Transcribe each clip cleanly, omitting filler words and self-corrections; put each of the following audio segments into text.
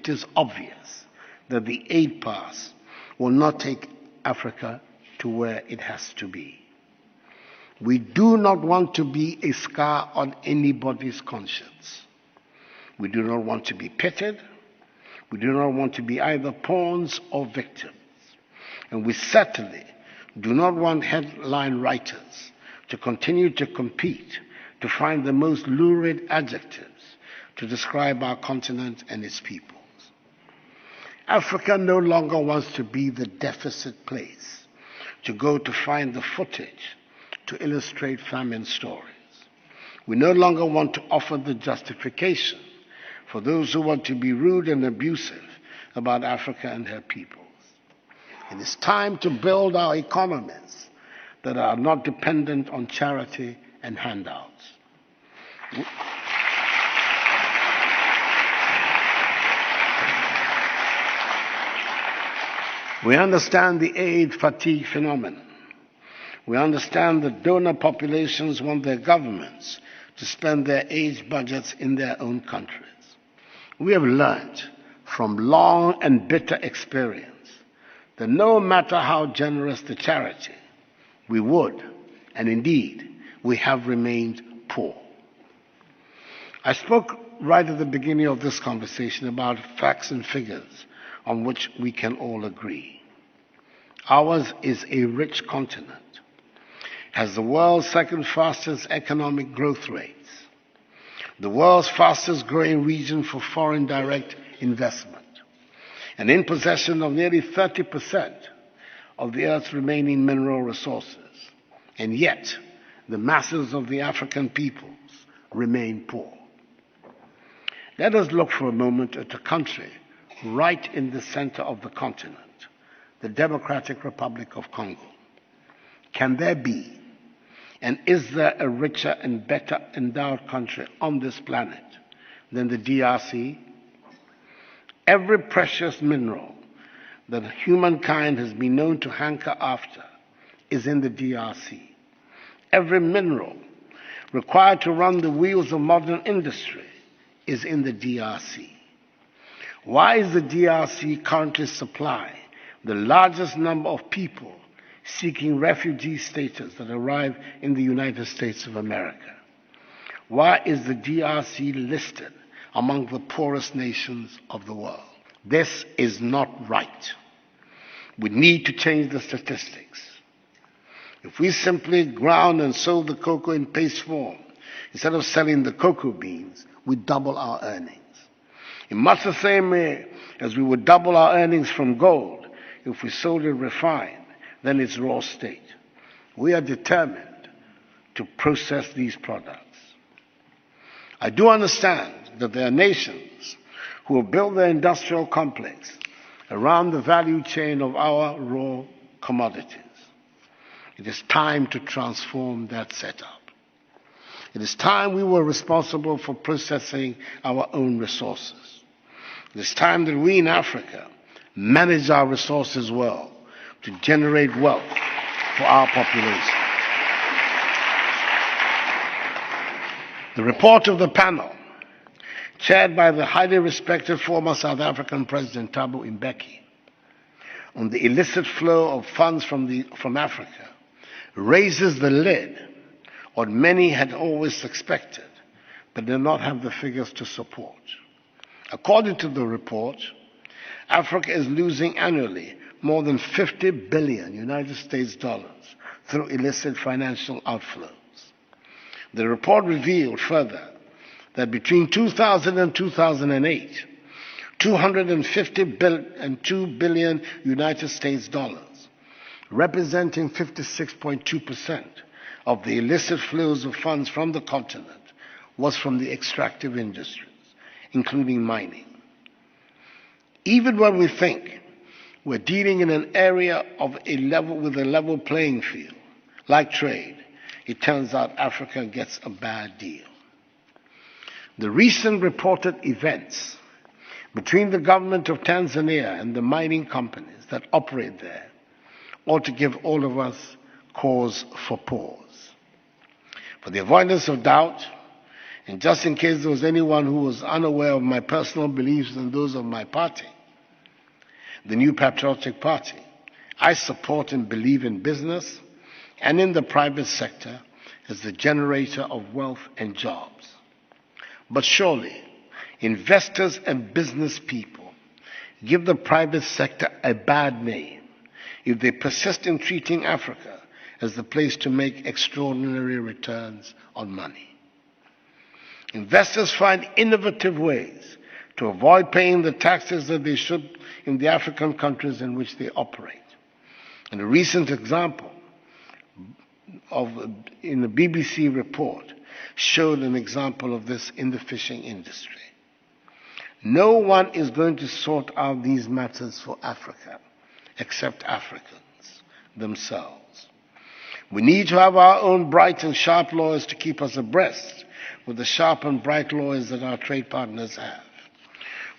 it is obvious that the aid pass will not take Africa to where it has to be. We do not want to be a scar on anybody's conscience. We do not want to be pitted. We do not want to be either pawns or victims. And we certainly do not want headline writers to continue to compete to find the most lurid adjectives to describe our continent and its peoples. Africa no longer wants to be the deficit place to go to find the footage to illustrate famine stories. We no longer want to offer the justification for those who want to be rude and abusive about Africa and her peoples. It is time to build our economies that are not dependent on charity and handouts. We understand the aid fatigue phenomenon. We understand that donor populations want their governments to spend their aid budgets in their own countries. We have learned from long and bitter experience that no matter how generous the charity, we would, and indeed, we have remained poor. I spoke right at the beginning of this conversation about facts and figures on which we can all agree. Ours is a rich continent, has the world's second fastest economic growth rates, the world's fastest growing region for foreign direct investment, and in possession of nearly 30% of the Earth's remaining mineral resources. And yet, the masses of the African peoples remain poor. Let us look for a moment at a country right in the center of the continent, the Democratic Republic of Congo. Can there be, and is there a richer and better endowed country on this planet than the DRC? Every precious mineral that humankind has been known to hanker after is in the DRC. Every mineral required to run the wheels of modern industry is in the DRC. Why is the DRC currently supplying the largest number of people seeking refugee status that arrive in the United States of America? Why is the DRC listed among the poorest nations of the world? This is not right. We need to change the statistics. If we simply ground and sold the cocoa in paste form, instead of selling the cocoa beans, we double our earnings. In much the same way as we would double our earnings from gold if we sold it refined than its raw state. We are determined to process these products. I do understand that there are nations who have built their industrial complex around the value chain of our raw commodities. It is time to transform that setup. It is time we were responsible for processing our own resources. It is time that we in Africa manage our resources well to generate wealth for our population. The report of the panel, chaired by the highly respected former South African President Thabo Mbeki, on the illicit flow of funds from Africa, raises the lid on many had always suspected, but did not have the figures to support. According to the report, Africa is losing annually more than 50 billion United States dollars through illicit financial outflows. The report revealed further that between 2000 and 2008, 2 billion United States dollars, representing 56.2% of the illicit flows of funds from the continent, was from the extractive industries, including mining. Even when we think we're dealing in an area of with a level playing field, like trade, it turns out Africa gets a bad deal. The recent reported events between the government of Tanzania and the mining companies that operate there ought to give all of us cause for pause. For the avoidance of doubt, And just in case there was anyone who was unaware of my personal beliefs and those of my party, the New Patriotic Party, I support and believe in business and in the private sector as the generator of wealth and jobs. But surely, investors and business people give the private sector a bad name if they persist in treating Africa as the place to make extraordinary returns on money. Investors find innovative ways to avoid paying the taxes that they should in the African countries in which they operate. And a recent example in the BBC report showed an example of this in the fishing industry. No one is going to sort out these matters for Africa except Africans themselves. We need to have our own bright and sharp lawyers to keep us abreast with the sharp and bright lawyers that our trade partners have.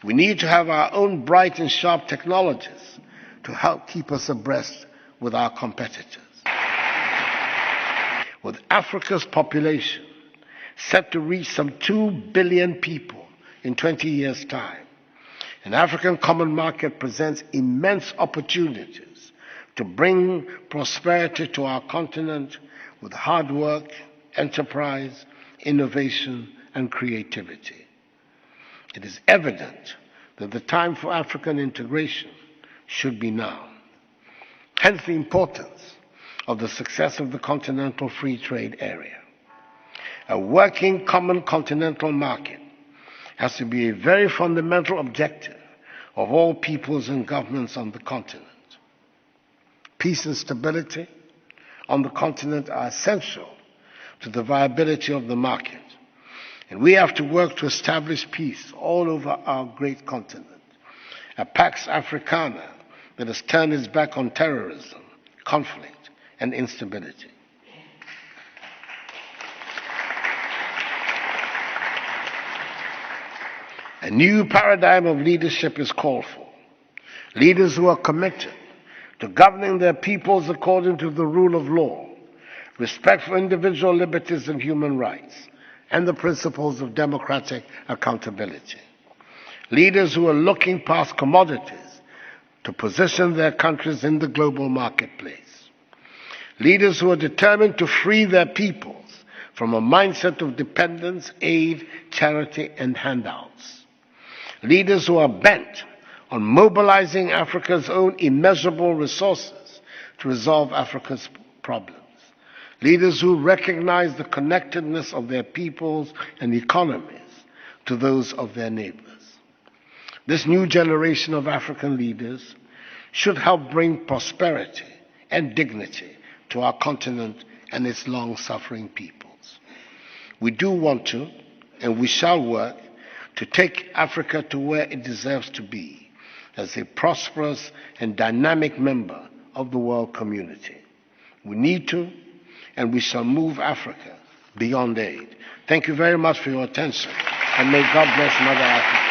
We need to have our own bright and sharp technologists to help keep us abreast with our competitors. With Africa's population set to reach some 2 billion people in 20 years' time, an African common market presents immense opportunities to bring prosperity to our continent with hard work, enterprise, innovation, and creativity. It is evident that the time for African integration should be now. Hence the importance of the success of the Continental Free Trade Area. A working common continental market has to be a very fundamental objective of all peoples and governments on the continent. Peace and stability on the continent are essential to the viability of the market, and we have to work to establish peace all over our great continent, a Pax Africana that has turned its back on terrorism, conflict, and instability. A new paradigm of leadership is called for. Leaders who are committed to governing their peoples according to the rule of law, respect for individual liberties and human rights, and the principles of democratic accountability. Leaders who are looking past commodities to position their countries in the global marketplace. Leaders who are determined to free their peoples from a mindset of dependence, aid, charity, and handouts. Leaders who are bent on mobilizing Africa's own immeasurable resources to resolve Africa's problems. Leaders who recognize the connectedness of their peoples and economies to those of their neighbors. This new generation of African leaders should help bring prosperity and dignity to our continent and its long-suffering peoples. We do want to, and we shall work to take Africa to where it deserves to be as a prosperous and dynamic member of the world community. We need to, and we shall move Africa beyond aid. Thank you very much for your attention, and may God bless Mother Africa.